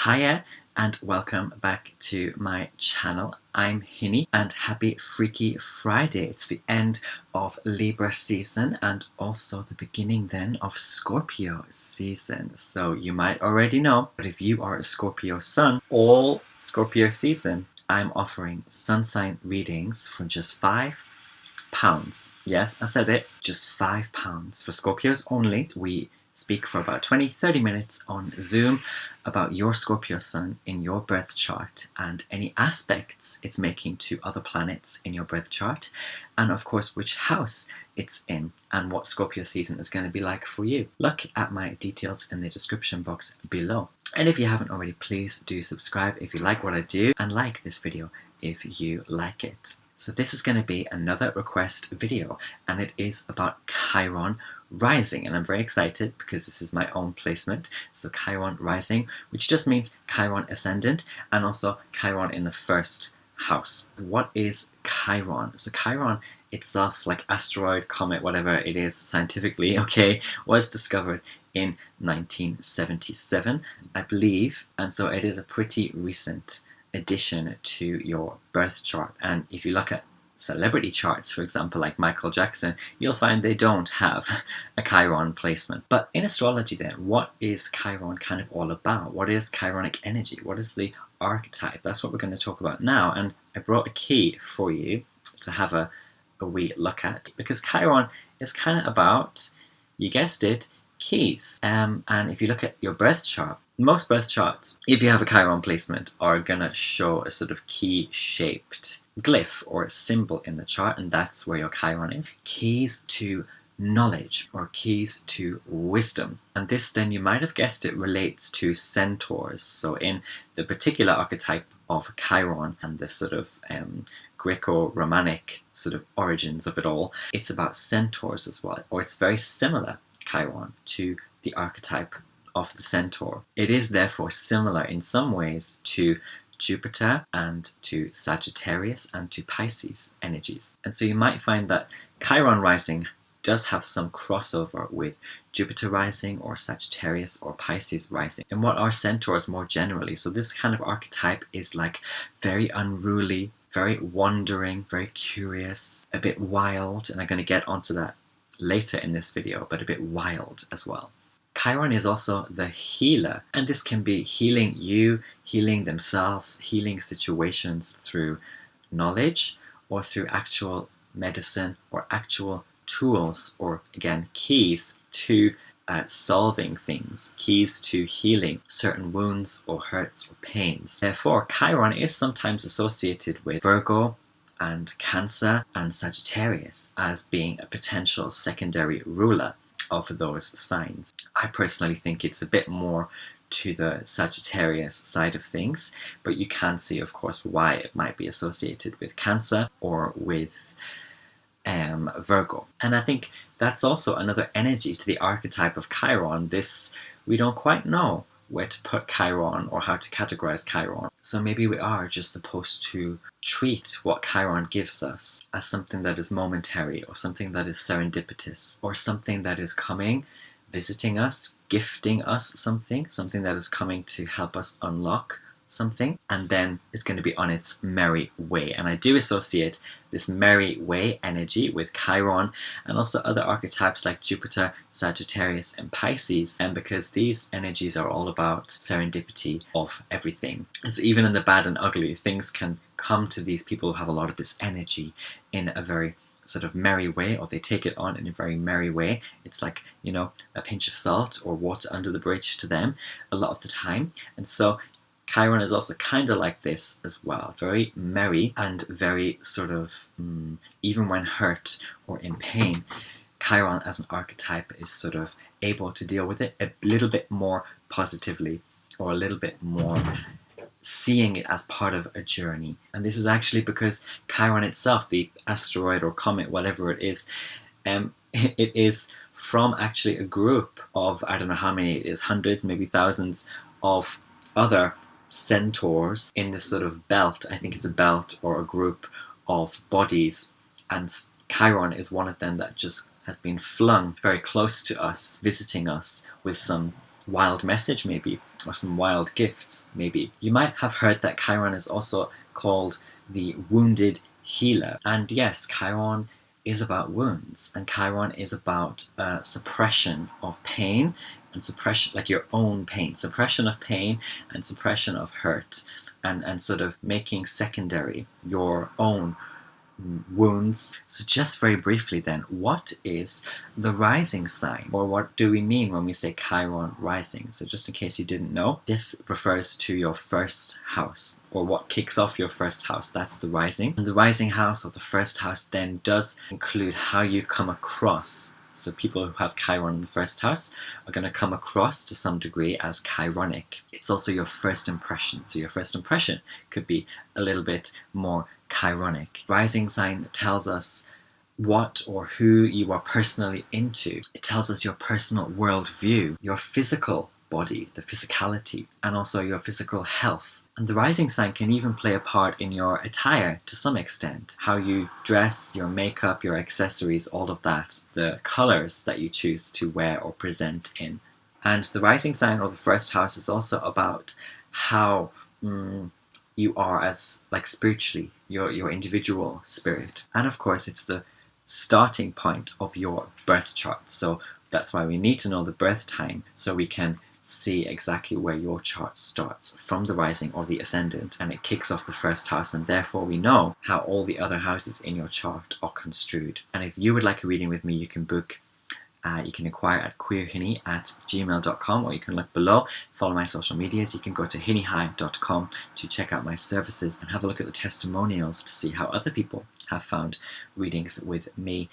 Hiya and welcome back to my channel. I'm Hinny and happy Freaky Friday. It's the end of Libra season and also the beginning then of Scorpio season. So you might already know, but if you are a Scorpio sun, all Scorpio season, I'm offering sun sign readings for just £5. Yes, I said it, just £5 for Scorpios only. We speak for about 20-30 minutes on Zoom about your Scorpio sun in your birth chart and any aspects it's making to other planets in your birth chart, and of course which house it's in and what Scorpio season is going to be like for you. Look at my details in the description box below. And if you haven't already, please do subscribe if you like what I do, and like this video if you like it. So this is going to be another request video, and it is about Chiron Rising, and I'm very excited because this is my own placement. So Chiron Rising, which just means Chiron Ascendant and also Chiron in the first house. What is Chiron? So Chiron itself, like asteroid, comet, whatever it is scientifically, okay, was discovered in 1977, I believe, and so it is a pretty recent addition to your birth chart. And if you look at celebrity charts, for example, like Michael Jackson, you'll find they don't have a Chiron placement. But in astrology then, what is Chiron kind of all about? What is Chironic energy? What is the archetype? That's what we're going to talk about now, and I brought a key for you to have a wee look at, because Chiron is kind of about, you guessed it, keys. And if you look at your birth chart, most birth charts, if you have a Chiron placement, are going to show a sort of key-shaped glyph or a symbol in the chart, and that's where your Chiron is. Keys to knowledge or keys to wisdom. And this, then, you might have guessed it, relates to centaurs. So in the particular archetype of Chiron and the sort of Greco-Romanic sort of origins of it all, it's about centaurs as well, or it's very similar, Chiron, to the archetype of the centaur. It is therefore similar in some ways to Jupiter and to Sagittarius and to Pisces energies. And so you might find that Chiron rising does have some crossover with Jupiter rising or Sagittarius or Pisces rising. And what are centaurs more generally? So this kind of archetype is like very unruly, very wandering, very curious, a bit wild, and I'm going to get onto that later in this video, but a bit wild as well. Chiron is also the healer, and this can be healing you, healing themselves, healing situations through knowledge or through actual medicine or actual tools, or again keys to solving things, keys to healing certain wounds or hurts or pains. Therefore, Chiron is sometimes associated with Virgo and Cancer and Sagittarius as being a potential secondary ruler of those signs. I personally think it's a bit more to the Sagittarius side of things, but you can see, of course, why it might be associated with Cancer or with Virgo. And I think that's also another energy to the archetype of Chiron. This, we don't quite know where to put Chiron or how to categorize Chiron. So maybe we are just supposed to treat what Chiron gives us as something that is momentary, or something that is serendipitous, or something that is coming, visiting us, gifting us something that is coming to help us unlock something, and then it's going to be on its merry way. And I do associate this merry way energy with Chiron and also other archetypes like Jupiter, Sagittarius and Pisces, and because these energies are all about serendipity of everything. And so even in the bad and ugly, things can come to these people who have a lot of this energy in a very sort of merry way, or they take it on in a very merry way. It's like, you know, a pinch of salt or water under the bridge to them a lot of the time. And so Chiron is also kind of like this as well, very merry and very sort of, even when hurt or in pain, Chiron as an archetype is sort of able to deal with it a little bit more positively, or a little bit more seeing it as part of a journey. And this is actually because Chiron itself, the asteroid or comet, whatever it is from actually a group of, I don't know how many it is, hundreds, maybe thousands of other centaurs in this sort of belt. I think it's a belt or a group of bodies, and Chiron is one of them that just has been flung very close to us, visiting us with some wild message maybe, or some wild gifts maybe. You might have heard that Chiron is also called the wounded healer. And yes, Chiron is about wounds, and Chiron is about suppression of pain, and suppression, like your own pain, suppression of pain and suppression of hurt, and sort of making secondary your own wounds. So just very briefly then, what is the rising sign, or what do we mean when we say Chiron rising? So just in case you didn't know, this refers to your first house, or what kicks off your first house. That's the rising. And the rising house, or the first house, then does include how you come across. So people who have Chiron in the first house are going to come across to some degree as chironic. It's also your first impression. So your first impression could be a little bit more chironic. Rising sign tells us what or who you are personally into. It tells us your personal worldview, your physical body, the physicality, and also your physical health. And the rising sign can even play a part in your attire to some extent. How you dress, your makeup, your accessories, all of that. The colors that you choose to wear or present in. And the rising sign, or the first house, is also about how you are as, like, spiritually, your individual spirit. And of course, it's the starting point of your birth chart. So that's why we need to know the birth time, so we can see exactly where your chart starts from the rising or the ascendant, and it kicks off the first house, and therefore we know how all the other houses in your chart are construed. And if you would like a reading with me, you can book. You can inquire at queerhinny@gmail.com, or you can look below, follow my social medias. You can go to hinnyhigh.com to check out my services and have a look at the testimonials to see how other people have found readings with me.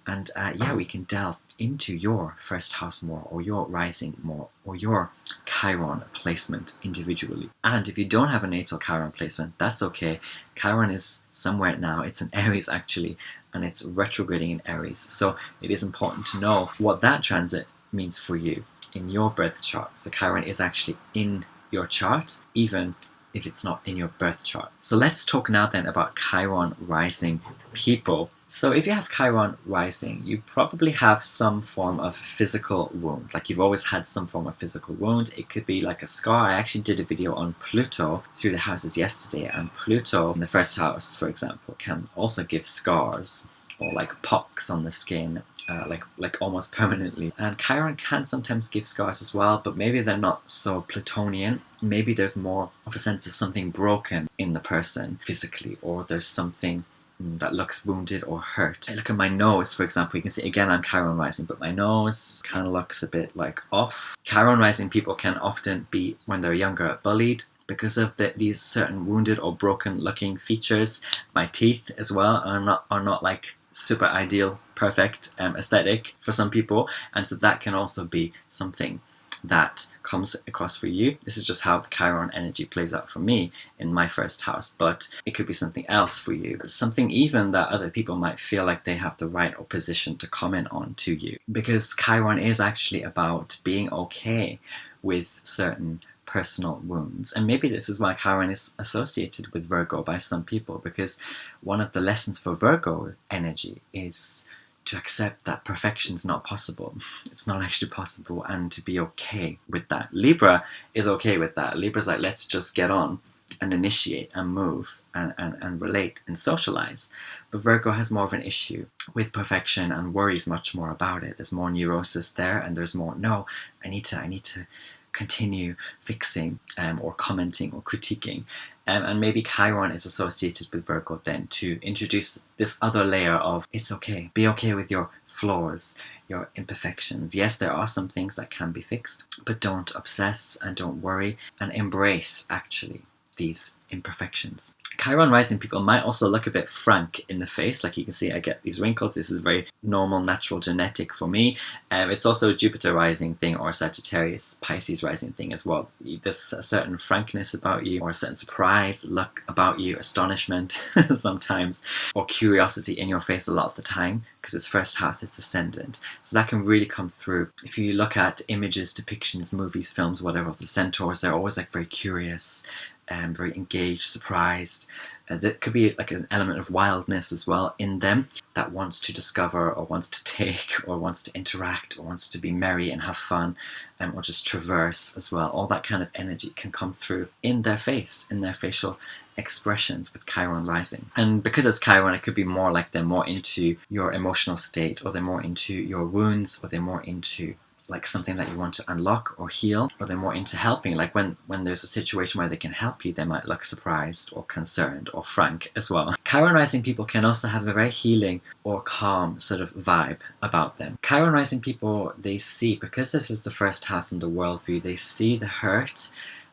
And yeah, we can delve into your first house more, or your rising more, or your Chiron placement individually. And if you don't have a natal Chiron placement, that's okay. Chiron is somewhere now. It's in Aries actually, and it's retrograding in Aries. So it is important to know what that transit means for you in your birth chart. So Chiron is actually in your chart, even if it's not in your birth chart. So let's talk now then about Chiron rising people. So if you have Chiron rising, you probably have some form of physical wound. Like, you've always had some form of physical wound. It could be like a scar. I actually did a video on Pluto through the houses yesterday, and Pluto in the first house, for example, can also give scars, or like pocks on the skin, like almost permanently. And Chiron can sometimes give scars as well, but maybe they're not so Plutonian. Maybe there's more of a sense of something broken in the person physically, or there's something that looks wounded or hurt. I look at my nose, for example. You can see, again, I'm Chiron rising, but my nose kind of looks a bit like off. Chiron rising people can often be, when they're younger, bullied because of these certain wounded or broken looking features. My teeth as well are not like super ideal, perfect aesthetic for some people, and so that can also be something that comes across for you. This is just how the Chiron energy plays out for me in my first house, but it could be something else for you. Something even that other people might feel like they have the right or position to comment on to you. Because Chiron is actually about being okay with certain personal wounds. And maybe this is why Chiron is associated with Virgo by some people, because one of the lessons for Virgo energy is to accept that perfection is not possible. It's not actually possible, and to be okay with that. Libra is okay with that. Libra's like, let's just get on and initiate and move and relate and socialize. But Virgo has more of an issue with perfection and worries much more about it. There's more neurosis there, and there's more, no, I need to continue fixing or commenting or critiquing. And maybe Chiron is associated with Virgo then to introduce this other layer of, it's okay. Be okay with your flaws, your imperfections. Yes, there are some things that can be fixed, but don't obsess and don't worry, and embrace actually these imperfections. Chiron rising people might also look a bit frank in the face. Like, you can see I get these wrinkles. This is very normal, natural, genetic for me. It's also a Jupiter rising thing, or a Sagittarius, Pisces rising thing as well. There's a certain frankness about you, or a certain surprise look about you, astonishment sometimes, or curiosity in your face a lot of the time, because it's first house, it's ascendant. So that can really come through. If you look at images, depictions, movies, films, whatever, of the centaurs, they're always like very curious, very engaged, surprised, There could be like an element of wildness as well in them, that wants to discover or wants to take or wants to interact or wants to be merry and have fun, or just traverse as well. All that kind of energy can come through in their face, in their facial expressions with Chiron rising. And because it's Chiron, it could be more like they're more into your emotional state, or they're more into your wounds, or they're more into like something that you want to unlock or heal, or they're more into helping. Like when there's a situation where they can help you, they might look surprised or concerned or frank as well. Chiron rising people can also have a very healing or calm sort of vibe about them. Chiron rising people, they see, because this is the first house in the worldview, they see the hurt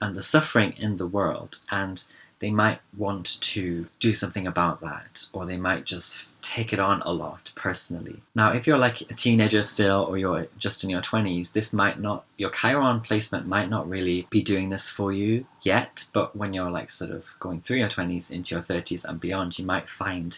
and the suffering in the world, and they might want to do something about that, or they might just take it on a lot personally. Now, if you're like a teenager still, or you're just in your 20s, this might not, your Chiron placement might not really be doing this for you yet, but when you're like sort of going through your 20s into your 30s and beyond, you might find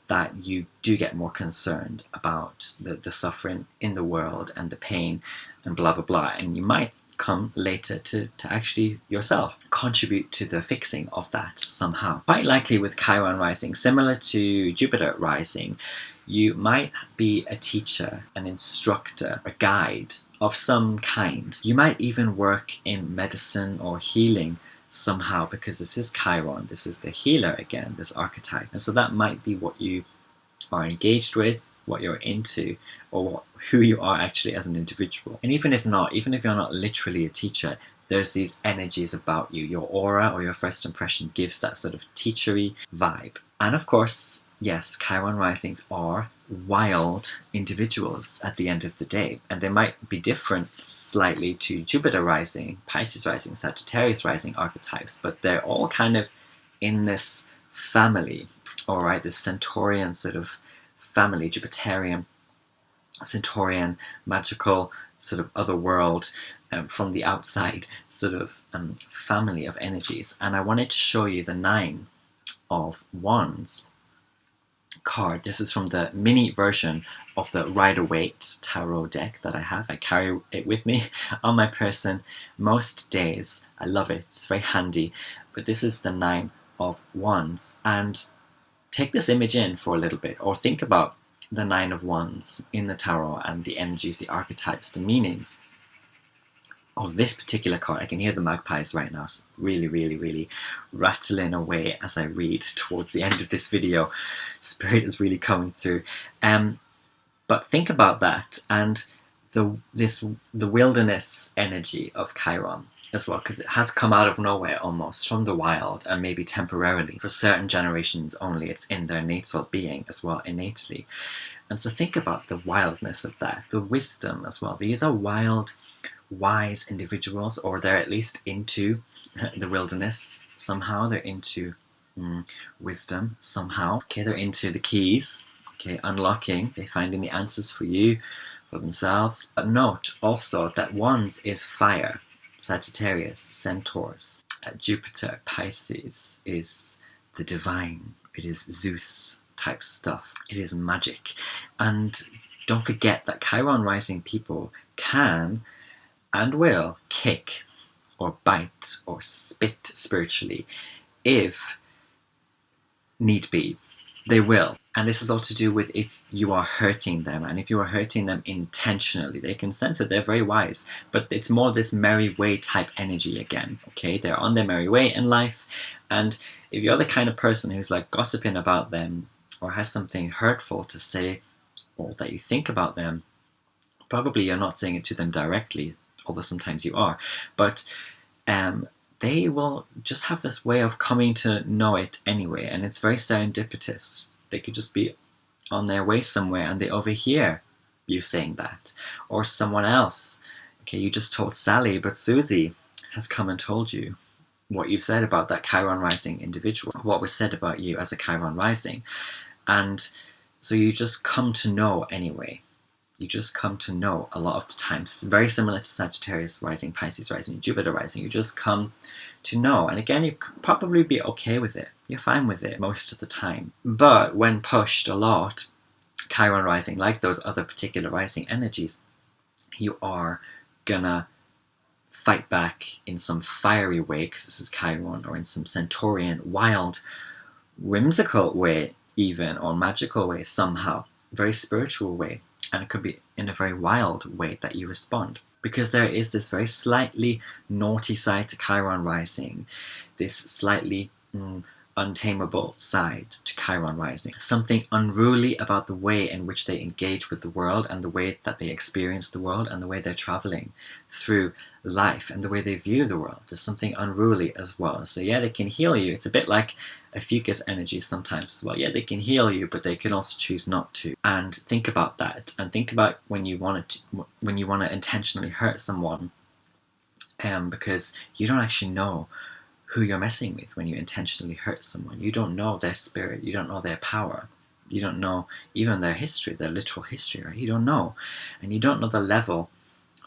that you do get more concerned about the suffering in the world and the pain and blah blah blah, and you might come later to actually yourself contribute to the fixing of that somehow. Quite likely with Chiron rising, similar to Jupiter rising, you might be a teacher, an instructor, a guide of some kind. You might even work in medicine or healing somehow, because this is Chiron, this is the healer again, this archetype. And so that might be what you are engaged with, what you're into, or who you are actually as an individual. And even if not, even if you're not literally a teacher, there's these energies about you. Your aura or your first impression gives that sort of teachery vibe. And of course, yes, Chiron risings are wild individuals at the end of the day, and they might be different slightly to Jupiter rising, Pisces rising, Sagittarius rising archetypes, but they're all kind of in this family, all right, this Centaurian sort of family, Jupiterian, Centaurian, magical sort of other world, from the outside sort of family of energies. And I wanted to show you the 9 of Wands card. This is from the mini version of the Rider-Waite tarot deck that I have. I carry it with me on my person most days. I love it. It's very handy. But this is the 9 of Wands. And take this image in for a little bit, or think about the 9 of Wands in the tarot and the energies, the archetypes, the meanings of this particular card. I can hear the magpies right now really, really, really rattling away as I read towards the end of this video. Spirit is really coming through. But think about that, and the wilderness energy of Chiron as well, because it has come out of nowhere almost, from the wild, and maybe temporarily. For certain generations only, it's in their natal being as well, innately. And so think about the wildness of that, the wisdom as well. These are wild, wise individuals, or they're at least into the wilderness somehow. They're into wisdom somehow. Okay, they're into the keys, okay, unlocking, they're finding the answers for you, for themselves. But note also that Wands is fire. Sagittarius, centaurs. Jupiter, Pisces, is the divine. It is Zeus type stuff. It is magic. And don't forget that Chiron rising people can and will kick or bite or spit spiritually if need be. They will. And this is all to do with if you are hurting them, and if you are hurting them intentionally. They can sense it, they're very wise, but it's more this merry way type energy again, okay? They're on their merry way in life, and if you're the kind of person who's like gossiping about them, or has something hurtful to say, or that you think about them, probably you're not saying it to them directly, although sometimes you are, but they will just have this way of coming to know it anyway, and it's very serendipitous. They could just be on their way somewhere and they overhear you saying that. Or someone else, okay, you just told Sally, but Susie has come and told you what you said about that Chiron rising individual, what was said about you as a Chiron rising. And so you just come to know anyway. You just come to know a lot of the times. Very similar to Sagittarius rising, Pisces rising, Jupiter rising. You just come to know. And again, you could probably be okay with it. You're fine with it most of the time. But when pushed a lot, Chiron rising, like those other particular rising energies, you are gonna fight back in some fiery way, because this is Chiron, or in some Centaurian, wild whimsical way even, or magical way somehow, very spiritual way, and it could be in a very wild way that you respond. Because there is this very slightly naughty side to Chiron Rising, this slightly untamable side to Chiron Rising. Something unruly about the way in which they engage with the world, and the way that they experience the world, and the way they're traveling through life, and the way they view the world. There's something unruly as well. So yeah, they can heal you. It's a bit like a fucus energy sometimes. Well, yeah, they can heal you, but they can also choose not to. And think about that, and think about when you want to intentionally hurt someone, because you don't actually know who you're messing with when you intentionally hurt someone. You don't know their spirit, you don't know their power, you don't know even their history, their literal history, right? You don't know. And you don't know the level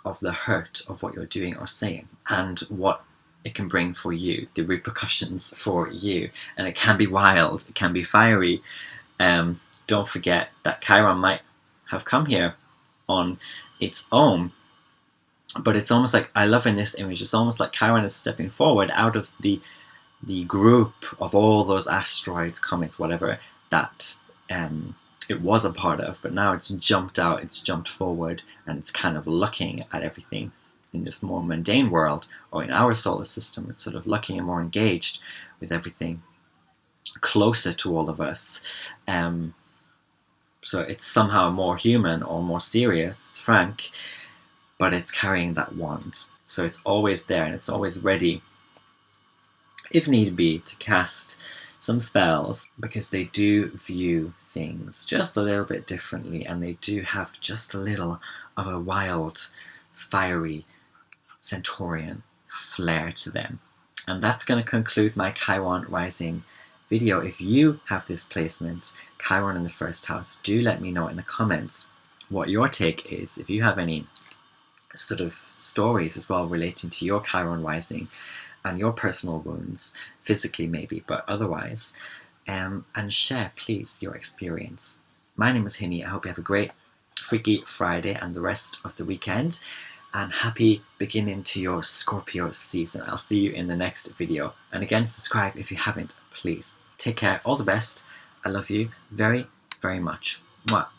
of the hurt of what you're doing or saying, and what it can bring for you, the repercussions for you. And it can be wild, it can be fiery. Don't forget that Chiron might have come here on its own, but it's almost like, I love in this image, it's almost like Chiron is stepping forward out of the group of all those asteroids, comets, whatever, that it was a part of, but now it's jumped out, it's jumped forward, and it's kind of looking at everything in this more mundane world, or in our solar system. It's sort of looking and more engaged with everything closer to all of us. So it's somehow more human or more serious, frank, but it's carrying that wand. So it's always there, and it's always ready, if need be, to cast some spells, because they do view things just a little bit differently, and they do have just a little of a wild, fiery, centaurian flair to them. And that's going to conclude my Chiron Rising video. If you have this placement, Chiron in the first house, do let me know in the comments what your take is. If you have any sort of stories as well relating to your Chiron Rising and your personal wounds, physically maybe, but otherwise, and share, please, your experience. My name is Hinny. I hope you have a great Freaky Friday and the rest of the weekend, and happy beginning to your Scorpio season. I'll see you in the next video. And again, subscribe if you haven't, please. Take care, all the best. I love you very, very much. Mwah.